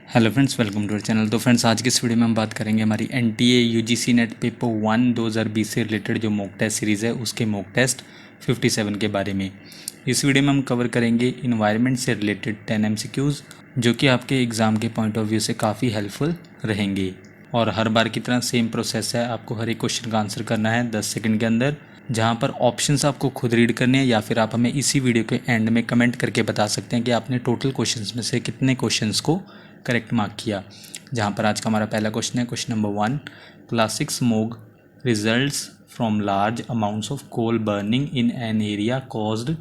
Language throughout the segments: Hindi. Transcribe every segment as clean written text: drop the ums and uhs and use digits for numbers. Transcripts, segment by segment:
Hello friends, welcome to our channel. तो फ्रेंड्स, आज की इस वीडियो में हम बात करेंगे हमारी एनटीए यूजीसी नेट पेपर 1 2020 से रिलेटेड जो मॉक टेस्ट सीरीज़ है उसके मॉक टेस्ट 57 के बारे में। इस वीडियो में हम कवर करेंगे इन्वायरमेंट से रिलेटेड 10 एमसीक्यूज़ जो कि आपके एग्ज़ाम के पॉइंट ऑफ व्यू से काफ़ी हेल्पफुल रहेंगे। और हर बार की तरह सेम प्रोसेस है, आपको हर एक क्वेश्चन का आंसर करना है 10 सेकंड के अंदर, जहां पर ऑप्शंस आपको खुद रीड करने हैं या फिर आप हमें इसी वीडियो के एंड में कमेंट करके बता सकते हैं कि आपने टोटल क्वेश्चंस में से कितने क्वेश्चंस को करेक्ट मार्क किया। जहां पर आज का हमारा पहला क्वेश्चन है, question number 1, classic smoke results from large amounts of coal burning in an area caused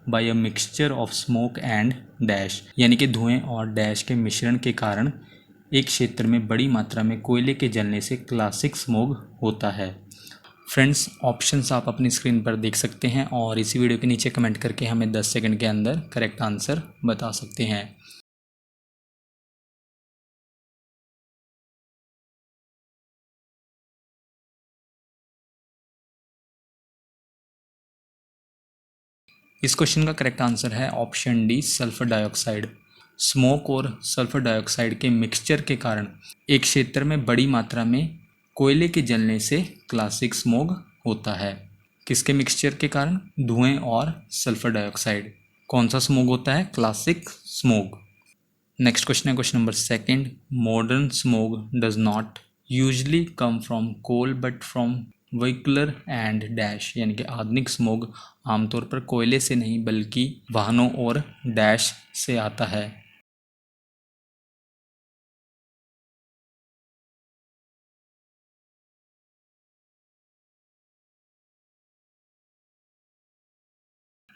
by a mixture of smoke and dash, यानी कि धुएं और डैश के मिश्रण के कारण एक क्षेत्र में बड़ी मात्रा में कोयले के जलने से क्लासिक स्मोग होता है। फ्रेंड्स, ऑप्शंस आप अपनी स्क्रीन पर देख सकते हैं और इसी वीडियो के नीचे कमेंट करके हमें 10 सेकंड के अंदर करेक्ट आंसर बता सकते हैं। इस क्वेश्चन का करेक्ट आंसर है option D, sulphur dioxide. Smoke और सल्फर डाइऑक्साइड के मिक्सचर के कारण एक क्षेत्र में बड़ी मात्रा में कोयले के जलने से क्लासिक स्मोग होता है। किसके मिक्सचर के कारण? धुएं और सल्फर डाइऑक्साइड। कौन सा स्मोग होता है? Classic smog. नेक्स्ट क्वेश्चन है question number 2, modern smog does not usually come from coal but from vehicular and dash, यानी कि आधुनिक स्मोग आमतौर पर कोयले से नहीं बल्कि वाहनों और डैश से आता है।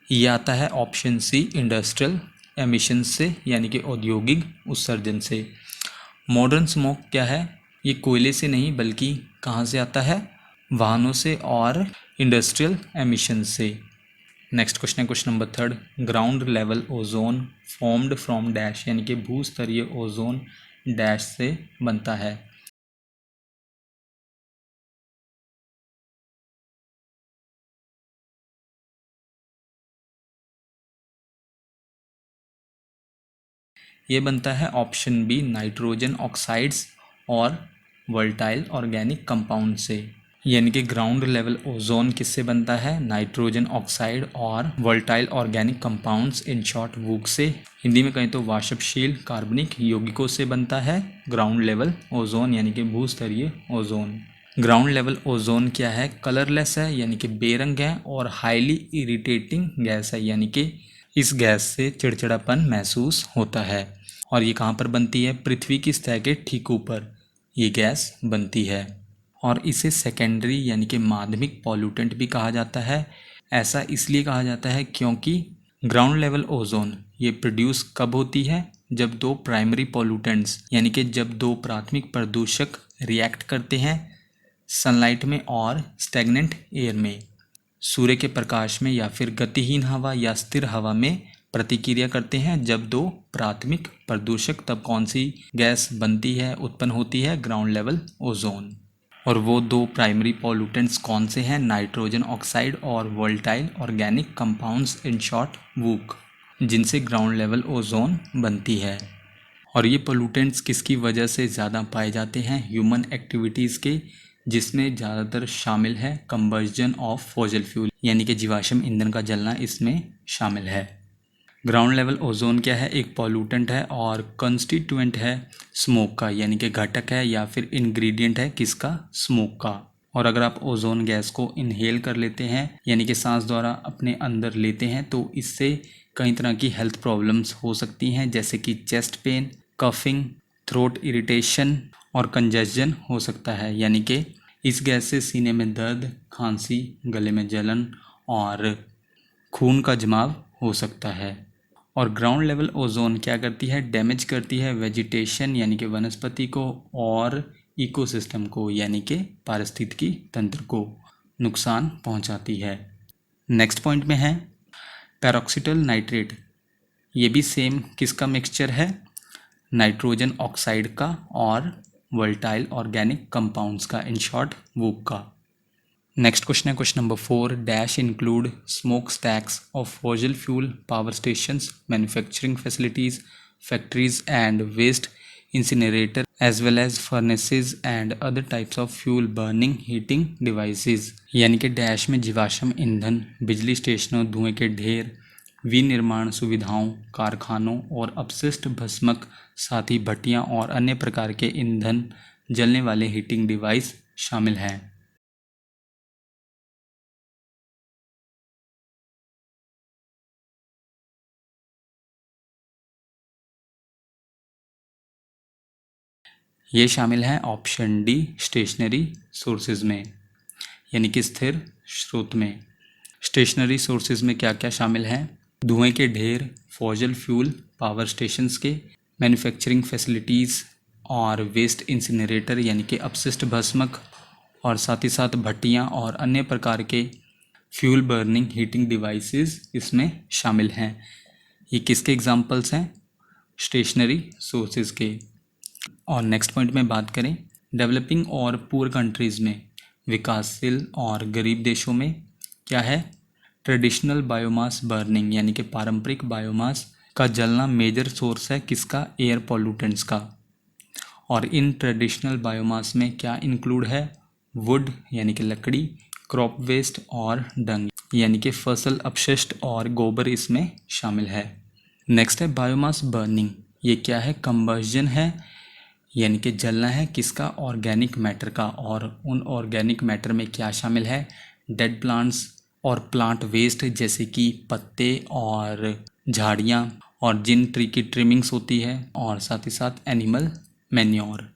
ये आता है ऑप्शन सी, इंडस्ट्रियल एमिशन से, यानी कि औद्योगिक उत्सर्जन से। मॉडर्न स्मोक क्या है? ये कोयले से नहीं बल्कि कहाँ से आता है? वाहनों से और इंडस्ट्रियल एमिशन से। नेक्स्ट क्वेश्चन है question number 3, ground level ozone formed from dash, यानी कि भूस्तरीय ओजोन डैश से बनता है। ये बनता है ऑप्शन बी, नाइट्रोजन ऑक्साइड्स और वोलेटाइल ऑर्गेनिक कंपाउंड से। यानी कि ग्राउंड लेवल ओजोन किससे बनता है? नाइट्रोजन ऑक्साइड और वोलेटाइल ऑर्गेनिक कंपाउंड्स, इन शॉर्ट वूक से। हिंदी में कहें तो वाष्पशील कार्बनिक यौगिकों से बनता है ग्राउंड लेवल ओजोन, यानी कि भूस्तरीय ओजोन। ग्राउंड लेवल ओजोन क्या है? कलरलेस है, यानी कि बेरंग है, और हाईली इरिटेटिंग गैस है, यानी कि इस गैस से चिड़चिड़ापन महसूस होता है। और ये कहाँ पर बनती है? पृथ्वी की सतह के ठीक ऊपर ये गैस बनती है। और इसे सेकेंडरी यानी कि माध्यमिक पॉल्यूटेंट भी कहा जाता है। ऐसा इसलिए कहा जाता है क्योंकि ग्राउंड लेवल ओजोन ये प्रोड्यूस कब होती है? जब दो प्राइमरी पॉल्यूटेंट्स, यानी कि जब दो प्राथमिक प्रदूषक रिएक्ट करते हैं सनलाइट में और स्टैग्नेंट एयर में, सूर्य के प्रकाश में, या फिर गतिहीन हवा या स्थिर हवा में प्रतिक्रिया करते हैं। जब दो प्राथमिक प्रदूषक, तब कौन सी गैस बनती है, उत्पन्न होती है? Ground level ozone. और वो दो प्राइमरी पॉल्यूटेंट्स कौन से हैं? नाइट्रोजन ऑक्साइड और वोलेटाइल ऑर्गेनिक कंपाउंड्स, इन शॉर्ट वूक, जिनसे ग्राउंड लेवल ओजोन बनती है। और ये पोल्यूटेंट्स किसकी वजह से ज़्यादा पाए जाते हैं? ह्यूमन एक्टिविटीज़ के, जिसमें ज़्यादातर शामिल है कंबर्जन ऑफ फॉसिल फ्यूल, यानी कि जीवाश्म ईंधन का जलना इसमें शामिल है। ग्राउंड लेवल ओजोन क्या है? एक पॉल्यूटेंट है और कंस्टिट्यूएंट है स्मोक का, यानी कि घटक है या फिर इंग्रेडिएंट है किसका? स्मोक का। और अगर आप ओजोन गैस को इनहेल कर लेते हैं, यानी कि सांस द्वारा अपने अंदर लेते हैं, तो इससे कई तरह की हेल्थ प्रॉब्लम्स हो सकती हैं, जैसे कि chest pain, coughing, throat irritation और कंजेशन हो सकता है। यानी कि इस गैस से सीने में दर्द, खांसी, गले में जलन और खून का जमाव हो सकता है। और ग्राउंड लेवल ओजोन क्या करती है? डैमेज करती है वेजिटेशन, यानी कि वनस्पति को, और इकोसिस्टम को, यानी कि पारिस्थितिकी तंत्र को नुकसान पहुंचाती है। नेक्स्ट पॉइंट में है पेरोक्सिटल नाइट्रेट। ये भी सेम किसका मिक्सचर है? नाइट्रोजन ऑक्साइड का और वोलेटाइल ऑर्गेनिक कंपाउंड्स का, इन शॉर्ट वूक का। नेक्स्ट क्वेश्चन है question number 4, dash include smoke stacks of fossil fuel power stations, manufacturing facilities, factories and waste incinerator as well as furnaces and other types of fuel burning heating devices। यानी कि डैश में जीवाश्म ईंधन, बिजली स्टेशनों, धुएं के ढेर, विनिर्माण सुविधाओं, कारखानों और अपशिष्ट भस्मक, साथ ही भट्टियां और अन्य प्रकार के ईंधन जलने वाले हीटिंग डिवाइस शामिल हैं। ये शामिल हैं ऑप्शन डी स्टेशनरी सोर्सेज में, यानी कि स्थिर स्रोत में। स्टेशनरी सोर्सेज में क्या क्या शामिल हैं? धुएं के ढेर, फॉसिल फ्यूल पावर स्टेशंस के, मैन्युफैक्चरिंग फैसिलिटीज़ और वेस्ट इंसिनरेटर यानी कि अपशिष्ट भस्मक, और साथ ही साथ भट्टियाँ और अन्य प्रकार के फ्यूल बर्निंग हीटिंग डिवाइसेस इसमें शामिल हैं। ये किसके एग्जांपल्स हैं? स्टेशनरी सोर्सेज के। और नेक्स्ट पॉइंट में बात करें, डेवलपिंग और पुअर कंट्रीज़ में, विकासशील और गरीब देशों में क्या है? ट्रेडिशनल बायोमास बर्निंग यानी कि पारंपरिक बायोमास का जलना मेजर सोर्स है किसका? एयर पॉल्यूटेंट्स का। और इन ट्रेडिशनल बायोमास में क्या इंक्लूड है? वुड यानी कि लकड़ी, क्रॉप वेस्ट और डंग यानी कि फसल अपशिष्ट और गोबर इसमें शामिल है। नेक्स्ट है बायोमास बर्निंग। ये क्या है? कंबस्जन है, यानी कि जलना है किसका? ऑर्गेनिक मैटर का। और उन ऑर्गेनिक मैटर में क्या शामिल है? डेड प्लांट्स और प्लांट वेस्ट जैसे कि पत्ते और झाड़ियाँ और जिन ट्री की ट्रिमिंग्स होती है, और साथ ही साथ एनिमल मैन्योर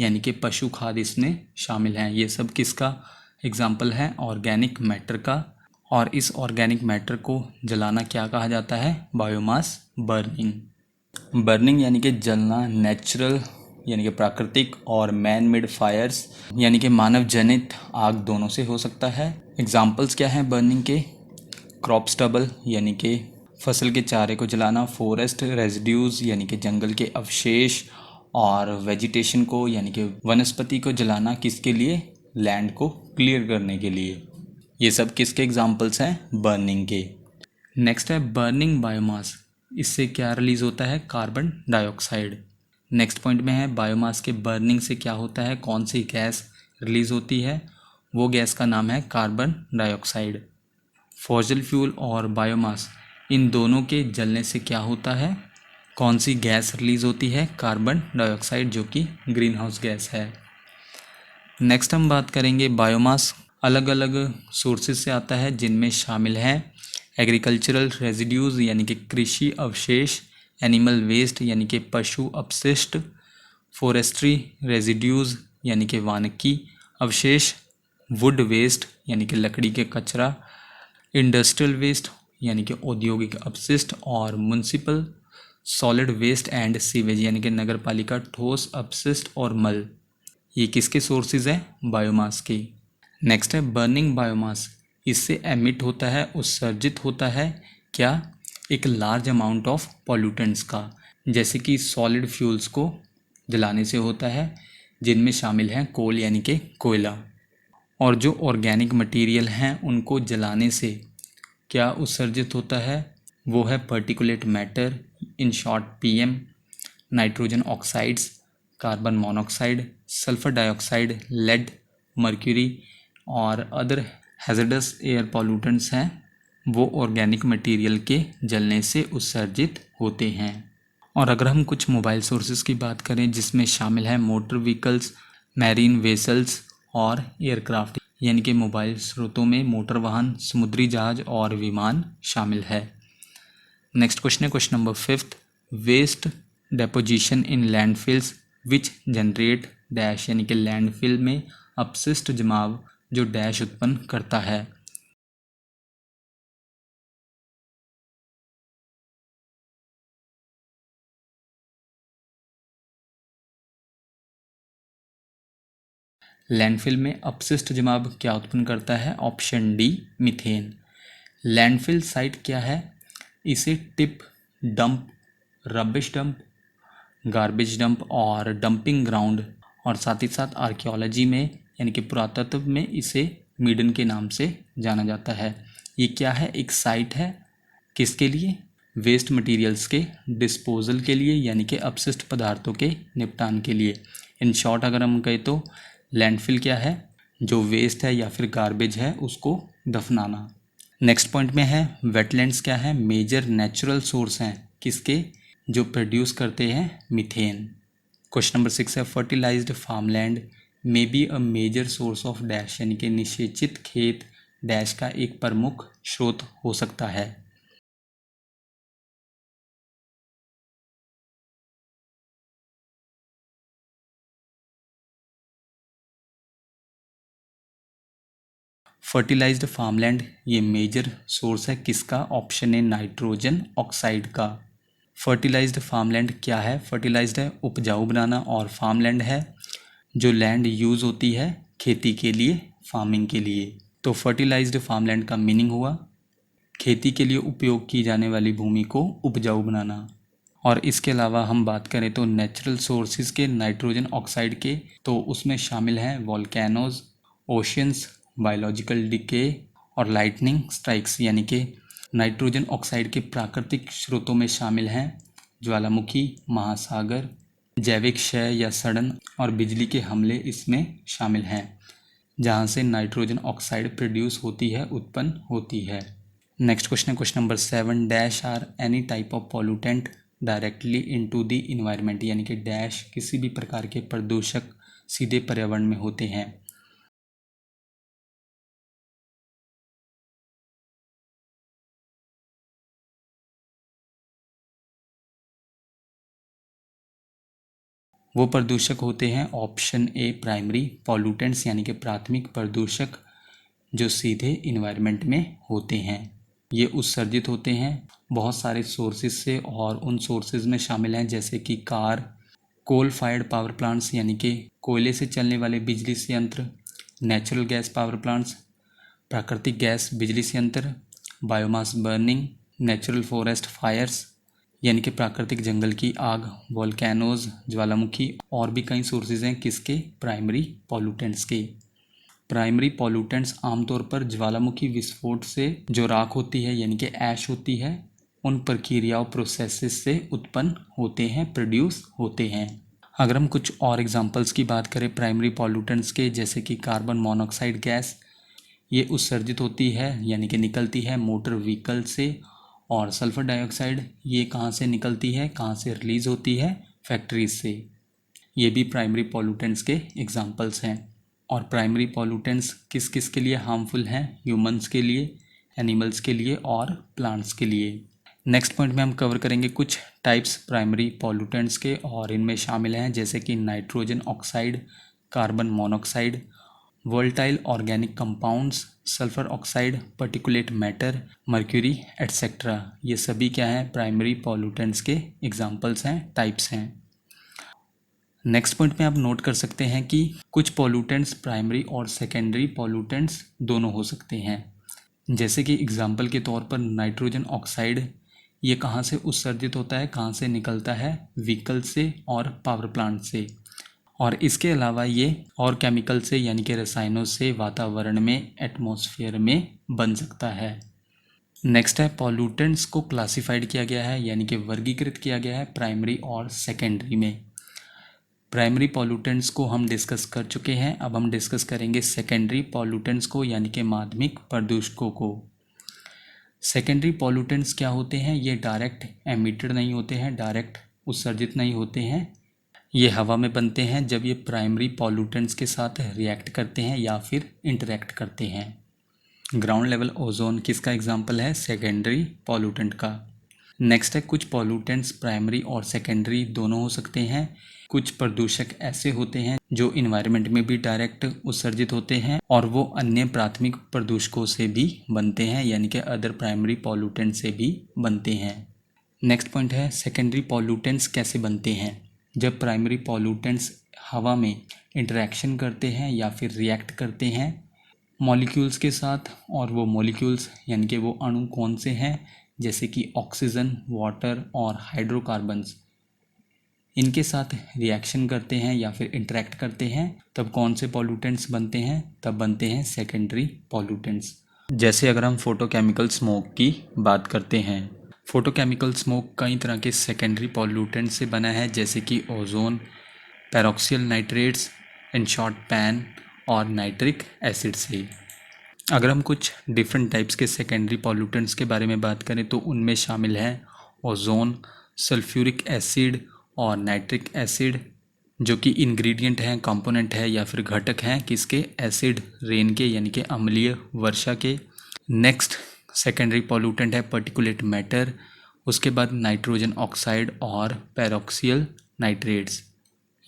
यानी कि पशु खाद इसमें शामिल हैं। ये सब किसका एग्जाम्पल है? ऑर्गेनिक मैटर का। और इस ऑर्गेनिक मैटर को जलाना क्या कहा जाता है? Biomass burning. बर्निंग यानी कि जलना नेचुरल यानी कि प्राकृतिक और मैन मेड फायर्स यानी कि मानव जनित आग दोनों से हो सकता है। एग्जाम्पल्स क्या हैं बर्निंग के? क्रॉप स्टबल यानी कि फसल के चारे को जलाना, फॉरेस्ट रेजिड्यूज यानी कि जंगल के अवशेष, और वेजिटेशन को यानी कि वनस्पति को जलाना किसके लिए? लैंड को क्लियर करने के लिए। ये सब किसके एग्जाम्पल्स हैं? बर्निंग के। नेक्स्ट है बर्निंग बायोमास। इससे क्या रिलीज होता है? Carbon dioxide. नेक्स्ट पॉइंट में है बायोमास के बर्निंग से क्या होता है? कौन सी गैस रिलीज होती है? वो गैस का नाम है कार्बन डाइऑक्साइड। फॉसिल फ्यूल और बायोमास इन दोनों के जलने से क्या होता है? कौन सी गैस रिलीज होती है? कार्बन डाइऑक्साइड, जो कि ग्रीन हाउस गैस है। नेक्स्ट हम बात करेंगे बायोमास अलग अलग सोर्सेज से आता है, जिनमें शामिल हैं एग्रीकल्चरल रेजिड्यूज़ यानी कि कृषि अवशेष, एनिमल वेस्ट यानी कि पशु अपशिष्ट, फॉरेस्ट्री रेजिड्यूज़ यानी कि वानिकी अवशेष, वुड वेस्ट यानी कि लकड़ी के कचरा, इंडस्ट्रियल वेस्ट यानी कि औद्योगिक अपशिष्ट, और municipal solid waste and sewage यानी कि नगरपालिका ठोस अपशिष्ट और मल। ये किसके सोर्सेज हैं? बायोमास के। नेक्स्ट है बर्निंग बायोमास। इससे एमिट होता है, उत्सर्जित होता है क्या? एक लार्ज अमाउंट ऑफ पॉल्यूटेंट्स का, जैसे कि सॉलिड फ्यूल्स को जलाने से होता है, जिनमें शामिल हैं कोल यानी कि कोयला, और जो ऑर्गेनिक मटेरियल हैं उनको जलाने से क्या उत्सर्जित होता है? वो है particulate matter, in short PM, nitrogen oxides, carbon monoxide, sulphur dioxide, lead, mercury और अदर हैजर्डस एयर पॉल्यूटेंट्स हैं, वो ऑर्गेनिक मटेरियल के जलने से उत्सर्जित होते हैं। और अगर हम कुछ मोबाइल सोर्सेज की बात करें, जिसमें शामिल है मोटर व्हीकल्स, मैरीन वेसल्स और एयरक्राफ्ट, यानी कि मोबाइल स्रोतों में मोटर वाहन, समुद्री जहाज और विमान शामिल है। नेक्स्ट क्वेश्चन है question number 5, waste deposition in landfills which generate dash, यानी कि लैंडफिल में अपशिष्ट जमाव जो डैश उत्पन्न करता है। लैंडफिल में अपशिष्ट जमाव क्या उत्पन्न करता है? Option D methane. Landfill site क्या है? इसे tip, dump, rubbish dump, garbage dump और डंपिंग ग्राउंड, और साथ ही साथ आर्कियोलॉजी में यानी कि पुरातत्व में इसे मीडन के नाम से जाना जाता है। ये क्या है? एक साइट है किसके लिए? वेस्ट मटेरियल्स के डिस्पोजल के लिए, यानी कि अपशिष्ट पदार्थों के निपटान के लिए। इन शॉर्ट अगर हम कहें तो लैंडफिल क्या है, जो वेस्ट है या फिर गार्बेज है उसको दफनाना। नेक्स्ट पॉइंट में है वेटलैंड्स क्या है, मेजर नेचुरल सोर्स हैं किसके, जो प्रोड्यूस करते हैं मीथेन। क्वेश्चन नंबर 6 है fertilised farmland may be a major source of dash, यानी कि निषेचित खेत डैश का एक प्रमुख स्रोत हो सकता है। फर्टिलाइज्ड फार्मलैंड ये मेजर सोर्स है किसका, ऑप्शन ए नाइट्रोजन ऑक्साइड का। फर्टिलाइज्ड फार्मलैंड क्या है, फर्टिलाइज्ड है उपजाऊ बनाना, और फार्मलैंड है जो लैंड यूज़ होती है खेती के लिए, फार्मिंग के लिए। तो फर्टिलाइज्ड फार्मलैंड का मीनिंग हुआ खेती के लिए उपयोग की जाने वाली भूमि को उपजाऊ बनाना। और इसके अलावा हम बात करें तो नेचुरल सोर्सेज के नाइट्रोजन ऑक्साइड के, तो उसमें शामिल हैं वॉल्केनोज, ओशियंस, बायोलॉजिकल डिके और लाइटनिंग स्ट्राइक्स, यानी कि नाइट्रोजन ऑक्साइड के प्राकृतिक स्रोतों में शामिल हैं ज्वालामुखी, महासागर, जैविक क्षय या सड़न और बिजली के हमले इसमें शामिल हैं, जहाँ से नाइट्रोजन ऑक्साइड प्रोड्यूस होती है, उत्पन्न होती है। नेक्स्ट क्वेश्चन है question number 7 dash are any type of pollutant directly into the environment, यानी कि डैश किसी भी प्रकार के प्रदूषक सीधे पर्यावरण में होते हैं। वो प्रदूषक होते हैं ऑप्शन ए प्राइमरी पॉल्यूटेंट्स, यानी कि प्राथमिक प्रदूषक जो सीधे इन्वायरमेंट में होते हैं। ये उत्सर्जित होते हैं बहुत सारे सोर्सेज से, और उन सोर्सेज में शामिल हैं जैसे कि car, coal fired power plants यानी कि कोयले से चलने वाले बिजली संयंत्र, नेचुरल गैस पावर प्लांट्स, प्राकृतिक गैस बिजली संयंत्र, biomass burning, natural forest fires यानी कि प्राकृतिक जंगल की आग, वॉल्केनोज ज्वालामुखी, और भी कई सोर्सेज हैं किसके, प्राइमरी पॉल्यूटेंट्स के। प्राइमरी पॉल्यूटेंट्स आमतौर पर ज्वालामुखी विस्फोट से जो राख होती है यानी कि ऐश होती है, उन प्रक्रियाओं प्रोसेसेस से उत्पन्न होते हैं, प्रोड्यूस होते हैं। अगर हम कुछ और एग्जांपल्स की बात करें प्राइमरी पॉल्यूटेंट्स के, जैसे कि कार्बन मोनोऑक्साइड गैस, ये उत्सर्जित होती है यानी कि निकलती है मोटर व्हीकल से, और सल्फर डाइऑक्साइड ये कहाँ से निकलती है, कहाँ से रिलीज होती है, फैक्ट्रीज से। ये भी प्राइमरी पॉल्यूटेंट्स के एग्जांपल्स हैं। और प्राइमरी पॉल्यूटेंट्स किस किस के लिए हार्मफुल हैं, ह्यूमंस के लिए, एनिमल्स के लिए और प्लांट्स के लिए। नेक्स्ट पॉइंट में हम कवर करेंगे कुछ टाइप्स प्राइमरी पॉल्यूटेंट्स के, और इनमें शामिल हैं जैसे कि nitrogen oxide, carbon monoxide, volatile organic compounds, sulphur oxide, particulate matter, mercury etcetera. ये सभी क्या हैं, प्राइमरी पॉल्यूटेंट्स के एग्जांपल्स हैं, टाइप्स हैं। नेक्स्ट पॉइंट में आप नोट कर सकते हैं कि कुछ पॉल्यूटेंट्स प्राइमरी और सेकेंडरी पॉल्यूटेंट्स दोनों हो सकते हैं। जैसे कि एग्जांपल के तौर पर नाइट्रोजन ऑक्साइड ये कहाँ से उत्सर्जित होता है, कहाँ से निकलता है, व्हीकल से और पावर प्लांट से। और इसके अलावा ये और केमिकल से यानी कि रसायनों से वातावरण में, एटमॉस्फेयर में बन सकता है। नेक्स्ट है पॉल्यूटेंट्स को क्लासिफाइड किया गया है यानी कि वर्गीकृत किया गया है प्राइमरी और सेकेंडरी में। प्राइमरी पॉल्यूटेंट्स को हम डिस्कस कर चुके हैं, अब हम डिस्कस करेंगे सेकेंडरी पॉल्यूटेंट्स को यानी कि माध्यमिक प्रदूषकों को। सेकेंडरी पॉल्यूटेंट्स क्या होते हैं, ये डायरेक्ट एमिटेड नहीं होते हैं, डायरेक्ट उत्सर्जित नहीं होते हैं, ये हवा में बनते हैं जब ये प्राइमरी पॉल्यूटेंट्स के साथ रिएक्ट करते हैं या फिर इंटरेक्ट करते हैं। ग्राउंड लेवल ओजोन किसका एग्जाम्पल है, सेकेंडरी पॉल्यूटेंट का। नेक्स्ट है कुछ पॉल्यूटेंट्स प्राइमरी और सेकेंडरी दोनों हो सकते हैं। कुछ प्रदूषक ऐसे होते हैं जो इन्वायरमेंट में भी डायरेक्ट उत्सर्जित होते हैं और वो अन्य प्राथमिक प्रदूषकों से भी बनते हैं यानी कि अदर प्राइमरी पॉल्यूटेंट से भी बनते हैं। नेक्स्ट पॉइंट है सेकेंडरी पॉल्यूटेंट्स कैसे बनते हैं। जब प्राइमरी पॉल्यूटेंट्स हवा में इंटरेक्शन करते हैं या फिर रिएक्ट करते हैं मॉलिक्यूल्स के साथ, और वो मॉलिक्यूल्स यानी कि वो अणु कौन से हैं, जैसे कि ऑक्सीजन, वाटर और हाइड्रोकार्बन्स, इनके साथ रिएक्शन करते हैं या फिर इंटरेक्ट करते हैं, तब कौन से पॉल्यूटेंट्स बनते हैं, तब बनते हैं सेकेंडरी पॉल्यूटेंट्स। जैसे अगर हम फोटोकेमिकल स्मोक की बात करते हैं फोटोकेमिकल स्मोक कई तरह के सेकेंडरी पॉल्यूटेंट से बना है, जैसे कि ozone, peroxyacyl nitrates, in short PAN और नाइट्रिक एसिड से। अगर हम कुछ डिफरेंट टाइप्स के सेकेंडरी पॉल्यूटेंट्स के बारे में बात करें तो उनमें शामिल हैं ओजोन, सल्फ्यूरिक एसिड और नाइट्रिक एसिड, जो कि इंग्रेडिएंट हैं, कंपोनेंट है या फिर घटक हैं किसके, एसिड रेन के यानी कि अम्लीय वर्षा के। नेक्स्ट सेकेंडरी पॉल्यूटेंट है पर्टिकुलेट मैटर, उसके बाद नाइट्रोजन ऑक्साइड और पेरोक्सियल नाइट्रेट्स,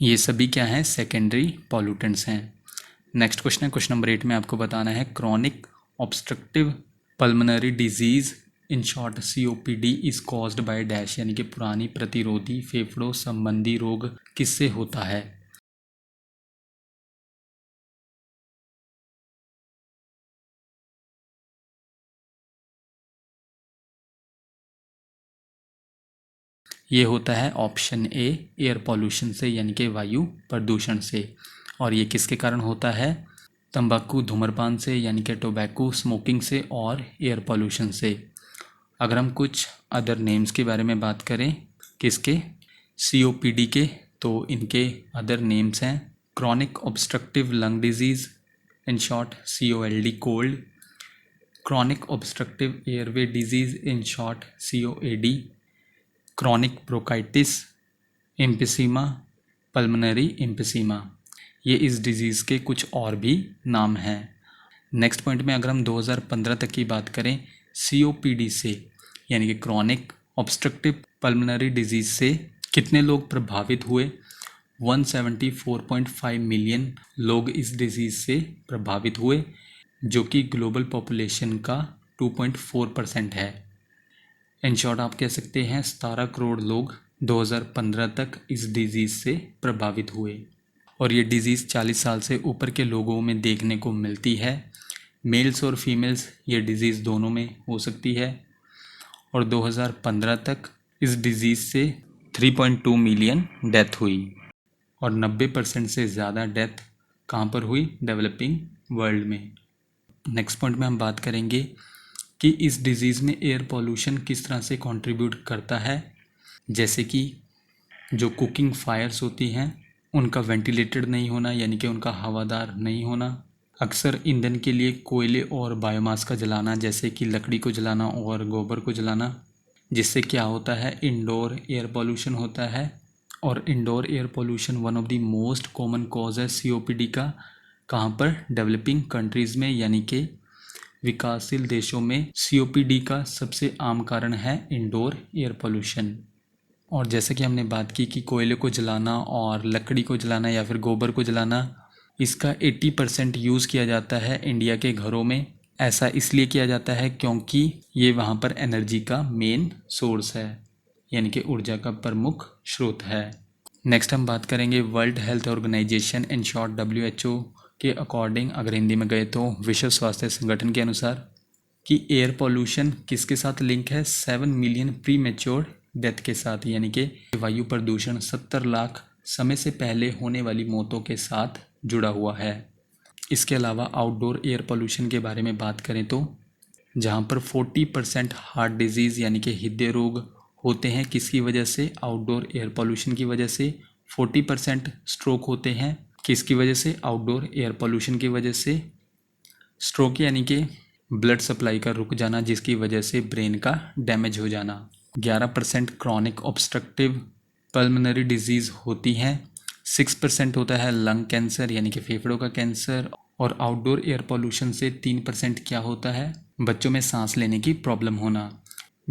ये सभी क्या हैं, सेकेंडरी पॉल्यूटेंट्स हैं। नेक्स्ट क्वेश्चन है, क्वेश्चन नंबर 8 में आपको बताना है chronic obstructive pulmonary disease in short COPD is caused by dash, यानी कि पुरानी प्रतिरोधी फेफड़ों संबंधी रोग किससे होता है। ये होता है ऑप्शन ए, एयर पॉल्यूशन से यानी कि वायु प्रदूषण से। और ये किसके कारण होता है, तंबाकू धूम्रपान से यानी कि टोबैको स्मोकिंग से और एयर पॉल्यूशन से। अगर हम कुछ अदर नेम्स के बारे में बात करें किसके, COPD के, तो इनके अदर नेम्स हैं chronic obstructive lung disease, in short COLD cold, chronic obstructive airway disease in short COAD, chronic bronchitis emphysema, pulmonary emphysema. ये इस डिजीज़ के कुछ और भी नाम हैं। नेक्स्ट पॉइंट में अगर हम 2015 तक की बात करें COPD से यानी कि क्रॉनिक ऑब्स्ट्रक्टिव पल्मोनरी डिजीज़ से कितने लोग प्रभावित हुए, 174.5 मिलियन लोग इस डिजीज़ से प्रभावित हुए, जो कि ग्लोबल पॉपुलेशन का 2.4% है। इन शॉर्ट आप कह सकते हैं 17 करोड़ लोग 2015 तक इस डिज़ीज़ से प्रभावित हुए। और ये डिज़ीज़ 40 साल से ऊपर के लोगों में देखने को मिलती है, मेल्स और फीमेल्स ये डिज़ीज़ दोनों में हो सकती है। और 2015 तक इस डिज़ीज़ से 3.2 मिलियन डेथ हुई और 90% से ज़्यादा डेथ कहाँ पर हुई, डेवलपिंग वर्ल्ड में। नेक्स्ट पॉइंट में हम बात करेंगे कि इस डिज़ीज़ में एयर पॉल्यूशन किस तरह से कंट्रीब्यूट करता है। जैसे कि जो कुकिंग फायर्स होती हैं उनका वेंटिलेटेड नहीं होना यानी कि उनका हवादार नहीं होना, अक्सर ईंधन के लिए कोयले और बायोमास का जलाना, जैसे कि लकड़ी को जलाना और गोबर को जलाना, जिससे क्या होता है, इंडोर एयर पॉल्यूशन होता है। और indoor air pollution one of the most common cause है COPD का, कहाँ पर, डेवलपिंग कंट्रीज़ में यानी कि विकासशील देशों में COPD का सबसे आम कारण है इंडोर एयर पॉल्यूशन। और जैसे कि हमने बात की कि कोयले को जलाना और लकड़ी को जलाना या फिर गोबर को जलाना, इसका 80% यूज़ किया जाता है इंडिया के घरों में। ऐसा इसलिए किया जाता है क्योंकि ये वहाँ पर एनर्जी का मेन सोर्स है, यानी कि ऊर्जा का प्रमुख स्रोत है। नेक्स्ट हम बात करेंगे World Health Organization in short WHO के अकॉर्डिंग, अगर हिंदी में गए तो विश्व स्वास्थ्य संगठन के अनुसार, कि एयर पॉल्यूशन किसके साथ लिंक है, 7 मिलियन प्री मेच्योर डेथ के साथ, यानी कि वायु प्रदूषण 70 लाख समय से पहले होने वाली मौतों के साथ जुड़ा हुआ है। इसके अलावा आउटडोर एयर पॉल्यूशन के बारे में बात करें तो जहाँ पर 40% हार्ट डिजीज़ यानी कि हृदय रोग होते हैं किसकी वजह से, आउटडोर एयर पॉल्यूशन की वजह से। 40% स्ट्रोक होते हैं किसकी वजह से, आउटडोर एयर पॉल्यूशन की वजह से। स्ट्रोक यानी कि ब्लड सप्लाई का रुक जाना जिसकी वजह से ब्रेन का डैमेज हो जाना। 11% क्रॉनिक ऑब्स्ट्रक्टिव पल्मोनरी डिजीज़ होती हैं। 6% होता है लंग कैंसर यानी कि फेफड़ों का कैंसर। और आउटडोर एयर पॉल्यूशन से 3% क्या होता है, बच्चों में सांस लेने की प्रॉब्लम होना,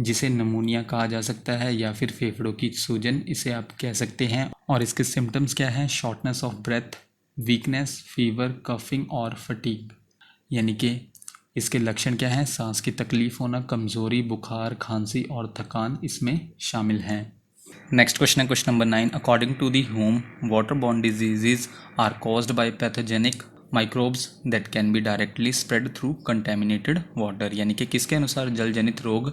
जिसे नमूनिया कहा जा सकता है या फिर फेफड़ों की सूजन इसे आप कह सकते हैं। और इसके सिम्टम्स क्या हैं, shortness of breath, weakness, fever, coughing और फटीग, यानी कि इसके लक्षण क्या हैं, सांस की तकलीफ होना, कमज़ोरी, बुखार, खांसी और थकान इसमें शामिल हैं। नेक्स्ट क्वेश्चन है question number 9, according to the home waterborne diseases are caused by pathogenic microbes that can be directly spread through contaminated water, यानी कि किसके अनुसार जल जनित रोग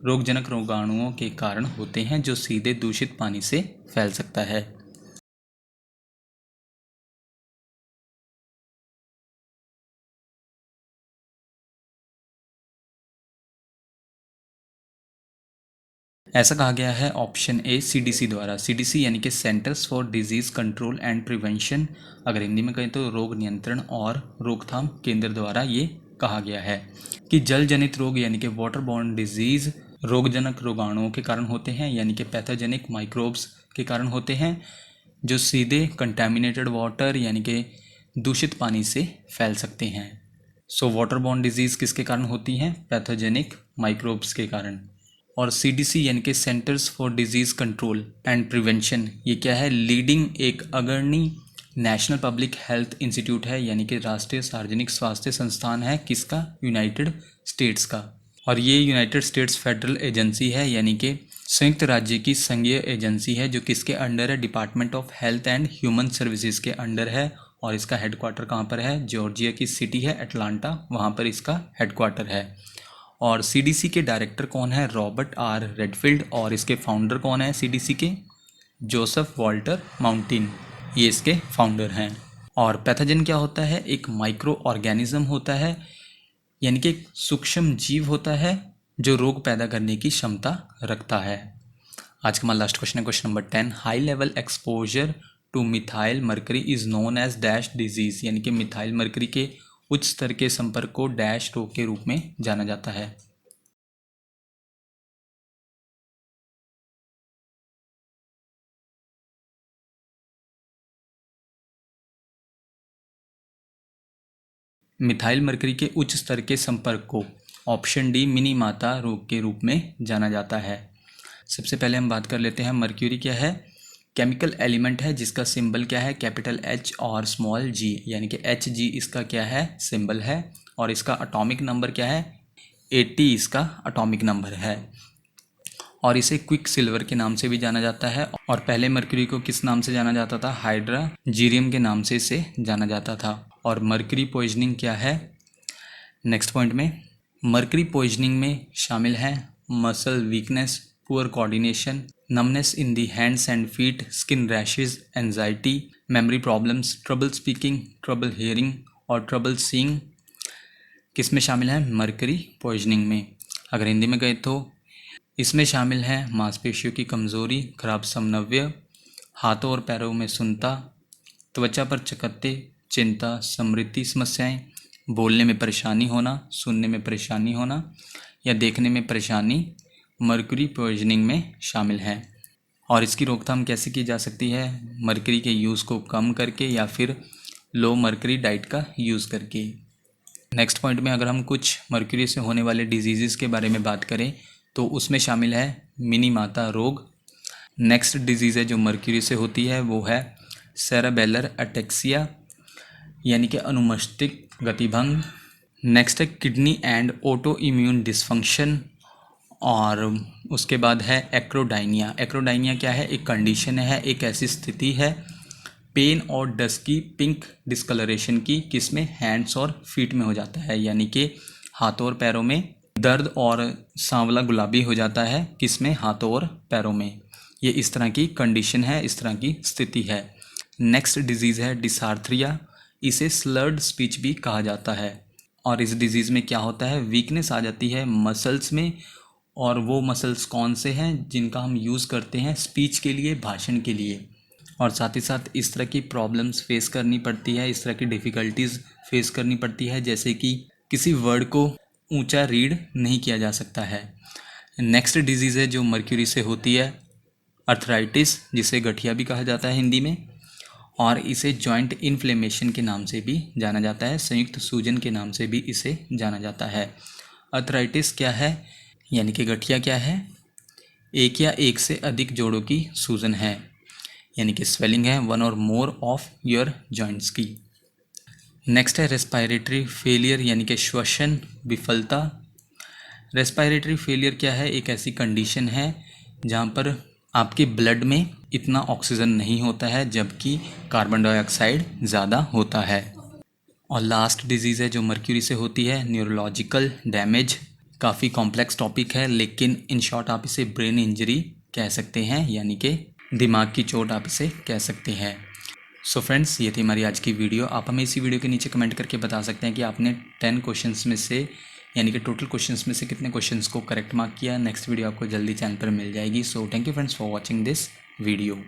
रोगजनक रोगाणुओं के कारण होते हैं जो सीधे दूषित पानी से फैल सकता है। ऐसा कहा गया है ऑप्शन ए CDC द्वारा। CDC यानी कि centres for disease control and prevention, अगर हिंदी में कहें तो रोग नियंत्रण और रोकथाम केंद्र द्वारा ये कहा गया है कि जल जनित रोग यानी कि वाटर बॉर्न डिजीज़ रोगजनक रोगाणुओं के कारण होते हैं, यानी कि पैथोजेनिक माइक्रोब्स के कारण होते हैं, जो सीधे कंटेमिनेटेड वाटर यानी कि दूषित पानी से फैल सकते हैं। सो वाटर बॉर्न डिजीज़ किसके कारण होती हैं? पैथोजेनिक माइक्रोब्स के कारण। और CDC यानी कि centres for disease control and prevention, ये क्या है? लीडिंग एक अग्रणी नेशनल पब्लिक हेल्थ इंस्टीट्यूट है, यानी कि राष्ट्रीय सार्वजनिक स्वास्थ्य संस्थान है। किसका? यूनाइटेड स्टेट्स का। और ये यूनाइटेड स्टेट्स फेडरल एजेंसी है, यानी कि संयुक्त राज्य की संघीय एजेंसी है, जो किसके अंडर है? Department of health and human services के अंडर है। और इसका हेडक्वार्टर कहाँ पर है? जॉर्जिया की सिटी है एटलांटा, वहाँ पर इसका हेडक्वार्टर है। और CDC के डायरेक्टर कौन है? Robert R. रेडफील्ड। और इसके फाउंडर कौन है CDC के? जोसेफ वॉल्टर माउंटेन, ये इसके फाउंडर हैं। और पैथोजन क्या होता है? एक माइक्रो ऑर्गेनिज्म होता है, यानी कि एक सूक्ष्म जीव होता है जो रोग पैदा करने की क्षमता रखता है। आज का हमारा लास्ट क्वेश्चन है question number 10। High level exposure to methyl mercury is known as dash disease, यानी कि मिथाइल मरकरी के उच्च स्तर के संपर्क को डैश रोग के रूप में जाना जाता है। मिथाइल मरकरी के उच्च स्तर के संपर्क को ऑप्शन डी मिनीमाता रोग के रूप में जाना जाता है। सबसे पहले हम बात कर लेते हैं मर्क्यूरी क्या है। केमिकल एलिमेंट है जिसका सिंबल क्या है? कैपिटल H और स्मॉल g, यानी कि Hg इसका क्या है? सिंबल है। और इसका एटॉमिक नंबर क्या है? 80 इसका एटॉमिक नंबर है। और इसे क्विक सिल्वर के नाम से भी जाना जाता है। और पहले मर्क्यूरी को किस नाम से जाना जाता था? हाइड्राजीरियम के नाम से इसे जाना जाता था। और मर्क्यूरी पॉइजनिंग क्या है? नेक्स्ट पॉइंट में मर्क्यूरी पॉइजनिंग में शामिल है muscle weakness, poor coordination, numbness in the hands and feet, skin rashes, anxiety, memory problems, trouble speaking, trouble hearing और ट्रबल सीइंग किस में शामिल है? मर्क्यूरी पॉइजनिंग में। अगर हिंदी में कहें तो इसमें शामिल है मांसपेशियों की कमज़ोरी, खराब समन्वय, हाथों और पैरों में सुन्नता, त्वचा पर चकत्ते, चिंता, स्मृति समस्याएं, बोलने में परेशानी होना, सुनने में परेशानी होना या देखने में परेशानी मर्क्यूरी पॉइजनिंग में शामिल है। और इसकी रोकथाम कैसे की जा सकती है? मर्क्यूरी के यूज़ को कम करके या फिर लो मर्क्यूरी डाइट का यूज़ करके। नेक्स्ट पॉइंट में अगर हम कुछ मर्क्यूरी से होने वाले डिजीज़ के बारे में बात करें तो उसमें शामिल है मिनीमाता रोग। नेक्स्ट डिजीज़ है जो मर्क्यूरी से होती है वो है सेरेबेलर अटेक्सिया, यानी कि अनुमस्तिष्क गतिभंग। नेक्स्ट है kidney and auto immune dysfunction. और उसके बाद है एक्रोडाइनिया। एक्रोडाइनिया क्या है? एक कंडीशन है, एक ऐसी स्थिति है पेन और डस्ट की पिंक डिस्कलरेशन की, किसमें? हैंड्स और फीट में हो जाता है, यानी कि हाथों और पैरों में दर्द और सांवला गुलाबी हो जाता है, किसमें? हाथों और पैरों में। ये इस तरह की कंडीशन है, इस तरह की स्थिति है। नेक्स्ट डिजीज़ है डिसार्थ्रिया, इसे स्लर्ड स्पीच भी कहा जाता है। और इस डिजीज़ में क्या होता है? वीकनेस आ जाती है मसल्स में, और वो मसल्स कौन से हैं? जिनका हम यूज़ करते हैं स्पीच के लिए, भाषण के लिए। और साथ ही साथ इस तरह की प्रॉब्लम्स फेस करनी पड़ती है, इस तरह की डिफ़िकल्टीज़ फेस करनी पड़ती है, जैसे कि किसी वर्ड को ऊंचा रीड नहीं किया जा सकता है। नेक्स्ट डिजीज़ है जो मर्क्यूरी से होती है अर्थराइटिस, जिसे गठिया भी कहा जाता है हिंदी में। और इसे जॉइंट इन्फ्लेमेशन के नाम से भी जाना जाता है, संयुक्त सूजन के नाम से भी इसे जाना जाता है। अर्थराइटिस क्या है? यानी कि गठिया क्या है? एक या एक से अधिक जोड़ों की सूजन है, यानी कि स्वेलिंग है वन और मोर ऑफ योर जॉइंट्स की। नेक्स्ट है रेस्पायरेटरी फेलियर, यानी कि श्वसन विफलता। रेस्पायरेटरी फेलियर क्या है? एक ऐसी कंडीशन है जहाँ पर आपके ब्लड में इतना ऑक्सीजन नहीं होता है, जबकि कार्बन डाइऑक्साइड ज़्यादा होता है। और लास्ट डिजीज़ है जो मर्क्यूरी से होती है न्यूरोलॉजिकल डैमेज। काफ़ी कॉम्प्लेक्स टॉपिक है, लेकिन इन शॉर्ट आप इसे ब्रेन इंजरी कह सकते हैं, यानी कि दिमाग की चोट आप इसे कह सकते हैं। सो फ्रेंड्स, ये थी हमारी आज की वीडियो। आप हमें इसी वीडियो के नीचे कमेंट करके बता सकते हैं कि आपने 10 क्वेश्चंस में से यानी कि टोटल क्वेश्चंस में से कितने क्वेश्चंस को करेक्ट मार्क किया। नेक्स्ट वीडियो आपको जल्दी चैनल पर मिल जाएगी। So thank you friends for watching this video.